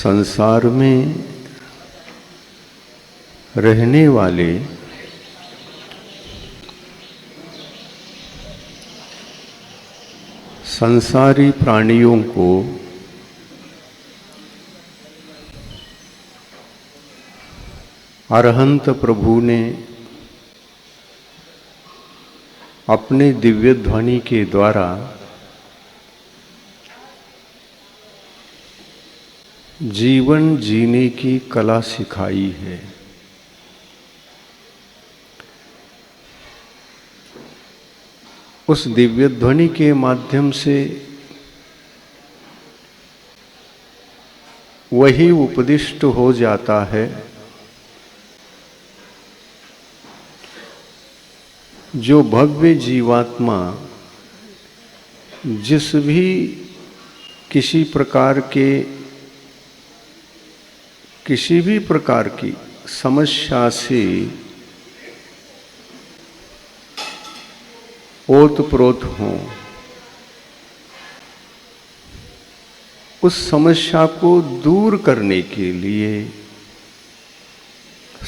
संसार में रहने वाले संसारी प्राणियों को अरहंत प्रभु ने अपने दिव्य ध्वनि के द्वारा जीवन जीने की कला सिखाई है। उस दिव्य ध्वनि के माध्यम से वही उपदिष्ट हो जाता है जो भव्य जीवात्मा जिस भी किसी भी प्रकार की समस्या से ओतप्रोत हों, उस समस्या को दूर करने के लिए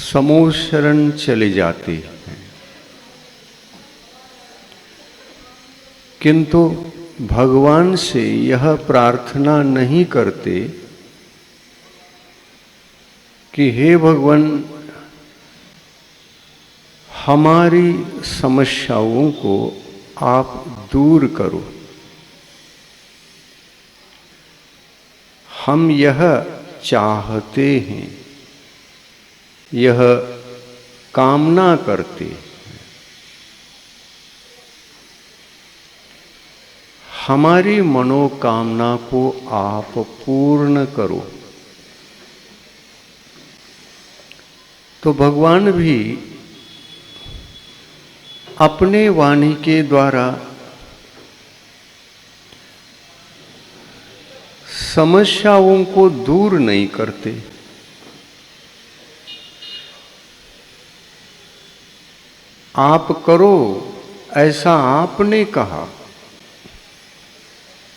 समूह शरण चले जाते हैं। किंतु भगवान से यह प्रार्थना नहीं करते कि हे भगवान, हमारी समस्याओं को आप दूर करो। हम यह चाहते हैं, यह कामना करते हैं, हमारी मनोकामना को आप पूर्ण करो। तो भगवान भी अपने वाणी के द्वारा समस्याओं को दूर नहीं करते, आप करो ऐसा आपने कहा,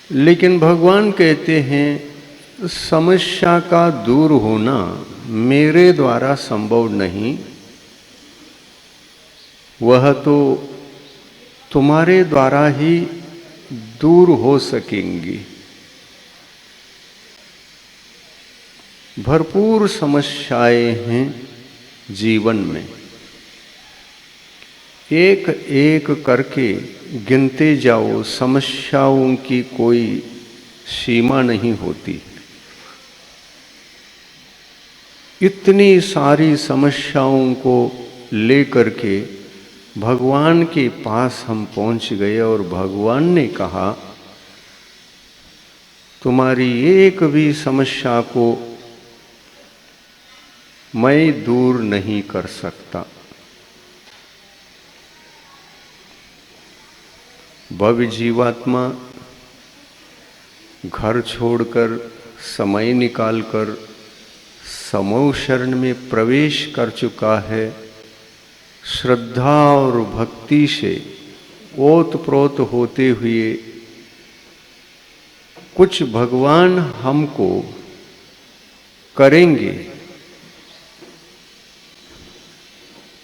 लेकिन भगवान कहते हैं समस्या का दूर होना मेरे द्वारा संभव नहीं, वह तो तुम्हारे द्वारा ही दूर हो सकेंगी। भरपूर समस्याएं हैं जीवन में, एक एक करके गिनते जाओ, समस्याओं की कोई सीमा नहीं होती। इतनी सारी समस्याओं को लेकर के भगवान के पास हम पहुंच गए और भगवान ने कहा तुम्हारी एक भी समस्या को मैं दूर नहीं कर सकता। भव्य जीवात्मा घर छोड़कर समय निकालकर समूह शरण में प्रवेश कर चुका है। श्रद्धा और भक्ति से ओतप्रोत होते हुए कुछ भगवान हमको करेंगे,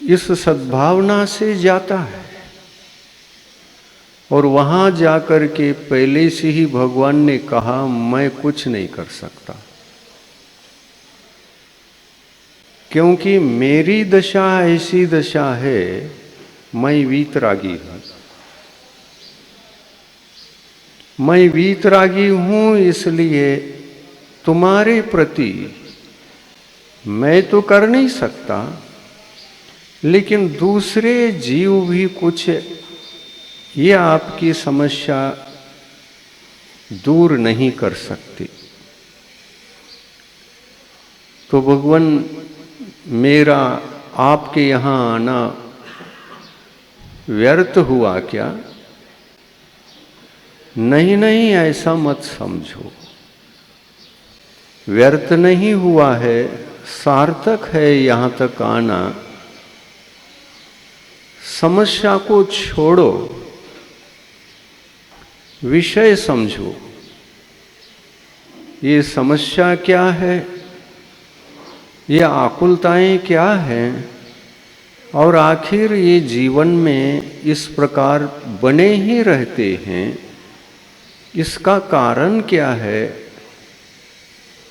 इस सद्भावना से जाता है और वहां जाकर के पहले से ही भगवान ने कहा मैं कुछ नहीं कर सकता, क्योंकि मेरी दशा ऐसी दशा है, मैं वीतरागी हूं। मैं वीतरागी हूं, इसलिए तुम्हारे प्रति मैं तो कर नहीं सकता, लेकिन दूसरे जीव भी कुछ ये आपकी समस्या दूर नहीं कर सकते। तो भगवान, मेरा आपके यहाँ आना व्यर्थ हुआ क्या? नहीं नहीं, ऐसा मत समझो, व्यर्थ नहीं हुआ है, सार्थक है यहाँ तक आना। समस्या को छोड़ो, विषय समझो, ये समस्या क्या है, ये आकुलताएं क्या हैं, और आखिर ये जीवन में इस प्रकार बने ही रहते हैं, इसका कारण क्या है।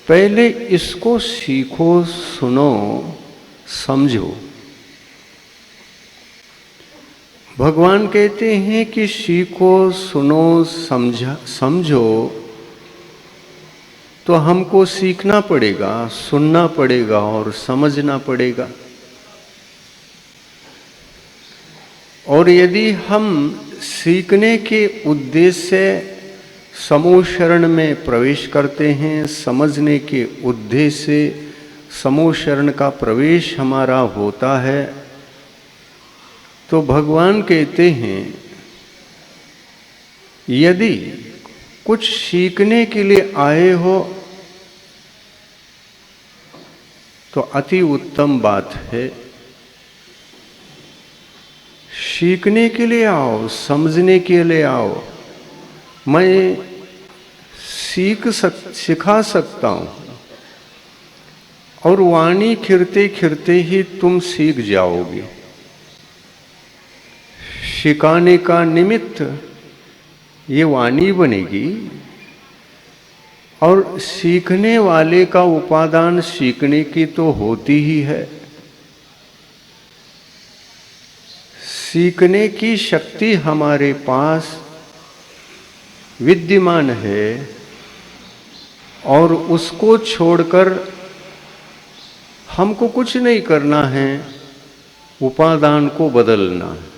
पहले इसको सीखो, सुनो, समझो। भगवान कहते हैं कि सीखो, सुनो, समझो। तो हमको सीखना पड़ेगा, सुनना पड़ेगा और समझना पड़ेगा। और यदि हम सीखने के उद्देश्य से समूह शरण में प्रवेश करते हैं, समझने के उद्देश्य से समूह शरण का प्रवेश हमारा होता है, तो भगवान कहते हैं यदि कुछ सीखने के लिए आए हो तो अति उत्तम बात है। सीखने के लिए आओ, समझने के लिए आओ। मैं सिखा सकता हूँ, और वाणी खिरते खिरते ही तुम सीख जाओगे। सिखाने का निमित्त ये वाणी बनेगी, और सीखने वाले का उपादान सीखने की तो होती ही है। सीखने की शक्ति हमारे पास विद्यमान है, और उसको छोड़कर हमको कुछ नहीं करना है, उपादान को बदलना है।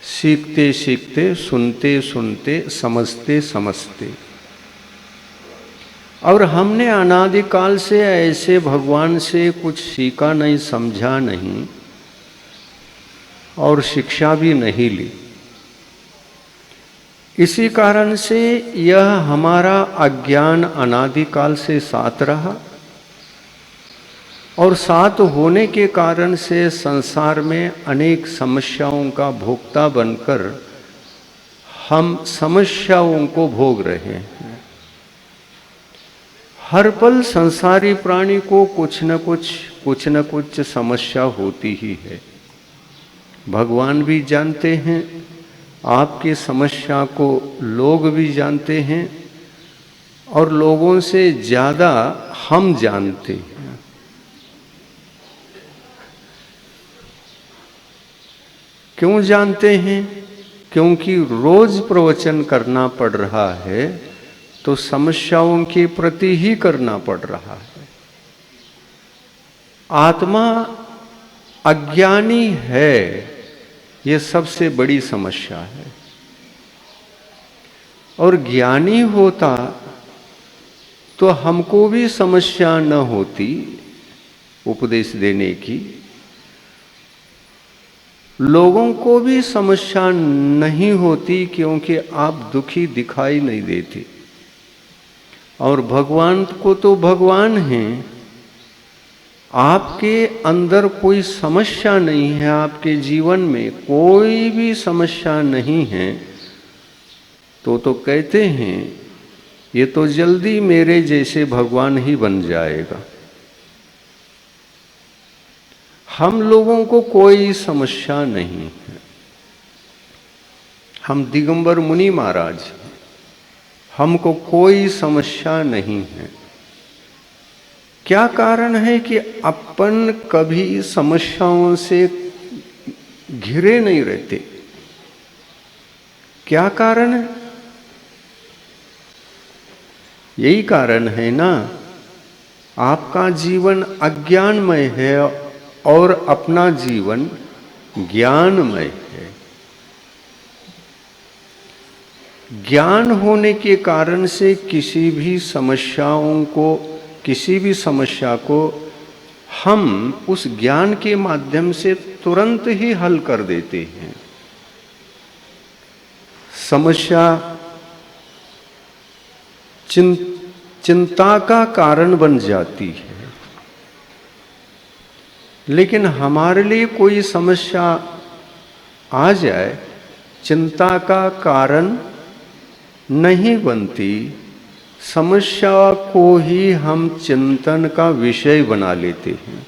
सीखते सीखते, सुनते सुनते, समझते समझते। और हमने अनादिकाल से ऐसे भगवान से कुछ सीखा नहीं, समझा नहीं, और शिक्षा भी नहीं ली। इसी कारण से यह हमारा अज्ञान अनादिकाल से साथ रहा, और साथ होने के कारण से संसार में अनेक समस्याओं का भोक्ता बनकर हम समस्याओं को भोग रहे हैं। हर पल संसारी प्राणी को कुछ न कुछ समस्या होती ही है। भगवान भी जानते हैं, आपकी समस्या को लोग भी जानते हैं, और लोगों से ज़्यादा हम जानते हैं। क्यों जानते हैं? क्योंकि रोज प्रवचन करना पड़ रहा है, तो समस्याओं के प्रति ही करना पड़ रहा है। आत्मा अज्ञानी है, ये सबसे बड़ी समस्या है। और ज्ञानी होता तो हमको भी समस्या न होती उपदेश देने की, लोगों को भी समस्या नहीं होती, क्योंकि आप दुखी दिखाई नहीं देते। और भगवान को तो भगवान हैं, आपके अंदर कोई समस्या नहीं है, आपके जीवन में कोई भी समस्या नहीं है, तो कहते हैं ये तो जल्दी मेरे जैसे भगवान ही बन जाएगा। हम लोगों को कोई समस्या नहीं है। हम दिगंबर मुनि महाराज, हमको कोई समस्या नहीं है। क्या कारण है कि अपन कभी समस्याओं से घिरे नहीं रहते? क्या कारण है? यही कारण है ना, आपका जीवन अज्ञानमय है और अपना जीवन ज्ञानमय है। ज्ञान होने के कारण से किसी भी समस्या को हम उस ज्ञान के माध्यम से तुरंत ही हल कर देते हैं। समस्या चिंता का कारण बन जाती है, लेकिन हमारे लिए कोई समस्या आ जाए, चिंता का कारण नहीं बनती, समस्या को ही हम चिंतन का विषय बना लेते हैं,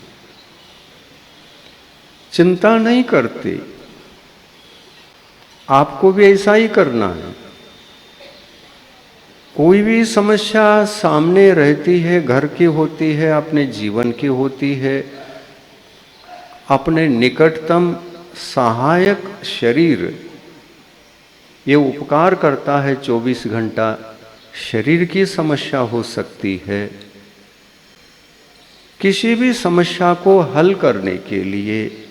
चिंता नहीं करते। आपको भी ऐसा ही करना है। कोई भी समस्या सामने रहती है, घर की होती है, अपने जीवन की होती है, अपने निकटतम सहायक शरीर ये उपकार करता है 24 घंटा। शरीर की समस्या हो सकती है। किसी भी समस्या को हल करने के लिए,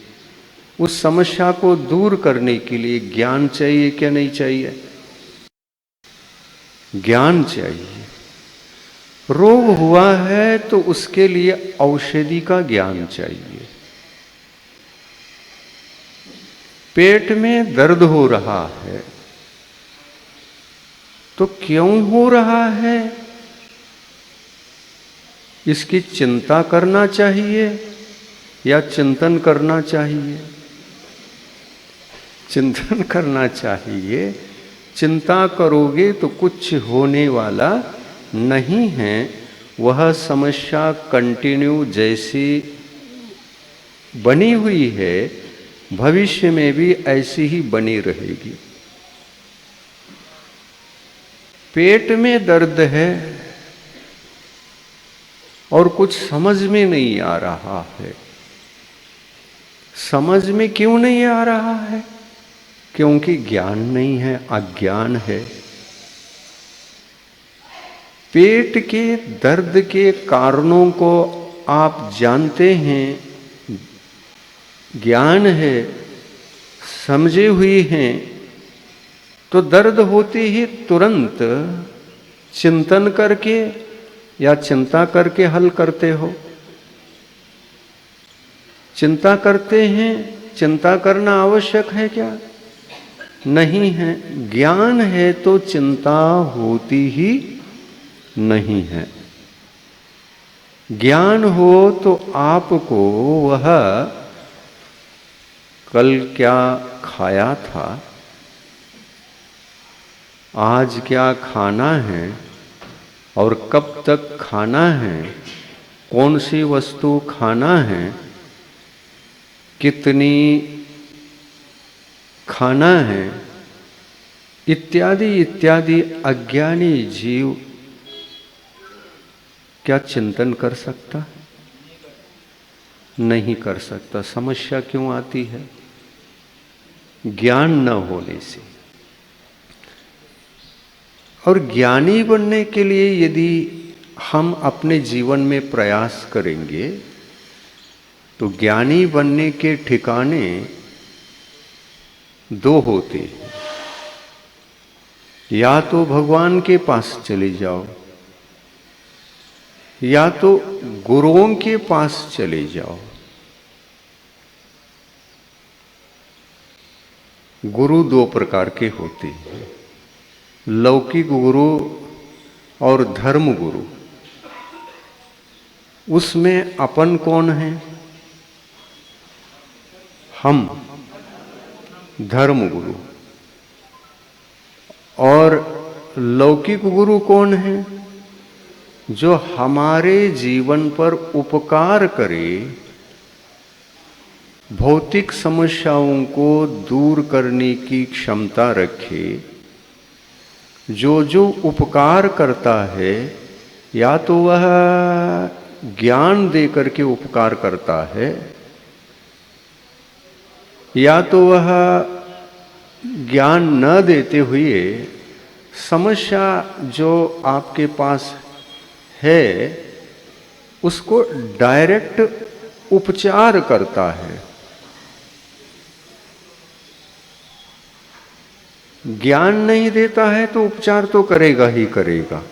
उस समस्या को दूर करने के लिए ज्ञान चाहिए क्या नहीं चाहिए? ज्ञान चाहिए। रोग हुआ है तो उसके लिए औषधि का ज्ञान चाहिए। पेट में दर्द हो रहा है तो क्यों हो रहा है, इसकी चिंता करना चाहिए या चिंतन करना चाहिए? चिंतन करना चाहिए। चिंता करोगे तो कुछ होने वाला नहीं है। वह समस्या कंटिन्यू जैसी बनी हुई है, भविष्य में भी ऐसी ही बनी रहेगी। पेट में दर्द है और कुछ समझ में नहीं आ रहा है। समझ में क्यों नहीं आ रहा है? क्योंकि ज्ञान नहीं है, अज्ञान है। पेट के दर्द के कारणों को आप जानते हैं, ज्ञान है, समझे हुए हैं, तो दर्द होते ही तुरंत चिंतन करके या चिंता करके हल करते हो? चिंता करते हैं। चिंता करना आवश्यक है क्या? नहीं है। ज्ञान है तो चिंता होती ही नहीं है। ज्ञान हो तो आपको वह कल क्या खाया था, आज क्या खाना है और कब तक खाना है, कौन सी वस्तु खाना है, कितनी खाना है, इत्यादि इत्यादि अज्ञानी जीव क्या चिंतन कर सकता है? नहीं कर सकता। समस्या क्यों आती है? ज्ञान न होने से। और ज्ञानी बनने के लिए यदि हम अपने जीवन में प्रयास करेंगे तो ज्ञानी बनने के ठिकाने दो होते हैं। या तो भगवान के पास चले जाओ या तो गुरुओं के पास चले जाओ। गुरु दो प्रकार के होते हैं, लौकिक गुरु और धर्म गुरु। उसमें अपन कौन है? हम धर्म गुरु। और लौकिक गुरु कौन है? जो हमारे जीवन पर उपकार करे, भौतिक समस्याओं को दूर करने की क्षमता रखे। जो जो उपकार करता है, या तो वह ज्ञान दे करके उपकार करता है, या तो वह ज्ञान न देते हुए समस्या जो आपके पास है उसको डायरेक्ट उपचार करता है। ज्ञान नहीं देता है तो उपचार तो करेगा ही करेगा।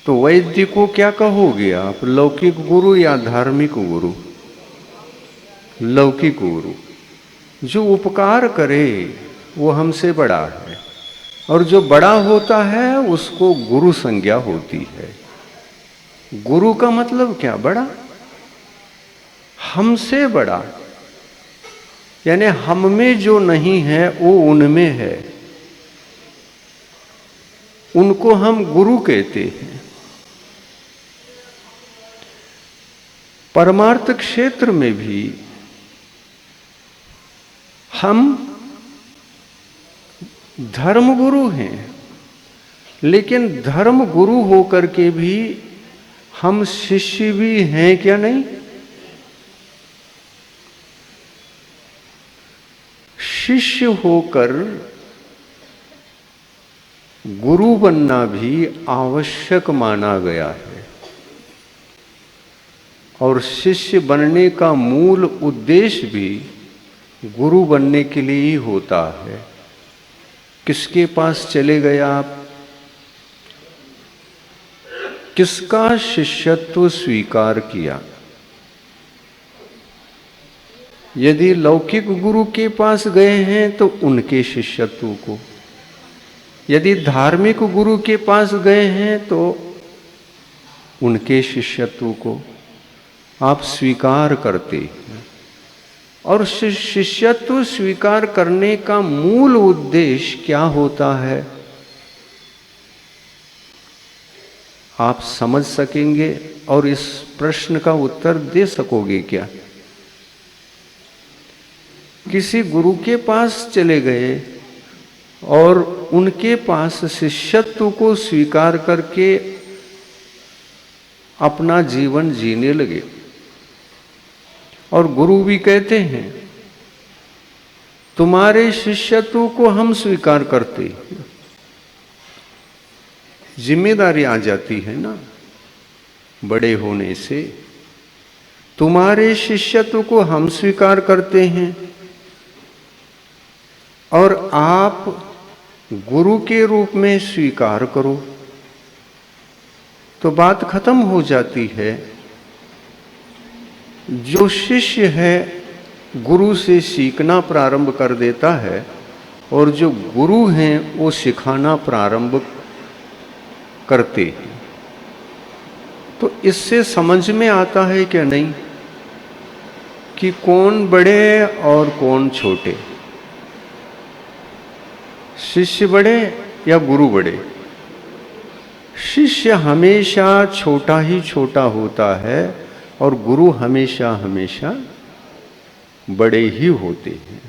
तो वैद्य को क्या कहोगे आप, लौकिक गुरु या धार्मिक गुरु? लौकिक गुरु। जो उपकार करे वो हमसे बड़ा है, और जो बड़ा होता है उसको गुरु संज्ञा होती है। गुरु का मतलब क्या? बड़ा, हमसे बड़ा। यानी हम में जो नहीं है वो उनमें है। उनको हम गुरु कहते हैं। परमार्थ क्षेत्र में भी हम धर्म गुरु हैं, लेकिन धर्म गुरु होकर के भी हम शिष्य भी हैं क्या? नहीं। शिष्य होकर गुरु बनना भी आवश्यक माना गया है, और शिष्य बनने का मूल उद्देश्य भी गुरु बनने के लिए ही होता है। किसके पास चले गए आप? किसका शिष्यत्व स्वीकार किया? यदि लौकिक गुरु के पास गए हैं तो उनके शिष्यत्व को, यदि धार्मिक गुरु के पास गए हैं तो उनके शिष्यत्व को आप स्वीकार करते हैं। और शिष्यत्व स्वीकार करने का मूल उद्देश्य क्या होता है, आप समझ सकेंगे और इस प्रश्न का उत्तर दे सकोगे क्या? किसी गुरु के पास चले गए और उनके पास शिष्यत्व को स्वीकार करके अपना जीवन जीने लगे, और गुरु भी कहते हैं तुम्हारे शिष्यत्व को हम स्वीकार करते हैं। जिम्मेदारी आ जाती है ना बड़े होने से। तुम्हारे शिष्यत्व को हम स्वीकार करते हैं और आप गुरु के रूप में स्वीकार करो, तो बात खत्म हो जाती है। जो शिष्य है गुरु से सीखना प्रारंभ कर देता है, और जो गुरु हैं वो सिखाना प्रारंभ करते हैं। तो इससे समझ में आता है क्या नहीं कि कौन बड़े और कौन छोटे, शिष्य बड़े या गुरु बड़े? शिष्य हमेशा छोटा ही छोटा होता है और गुरु हमेशा हमेशा बड़े ही होते हैं।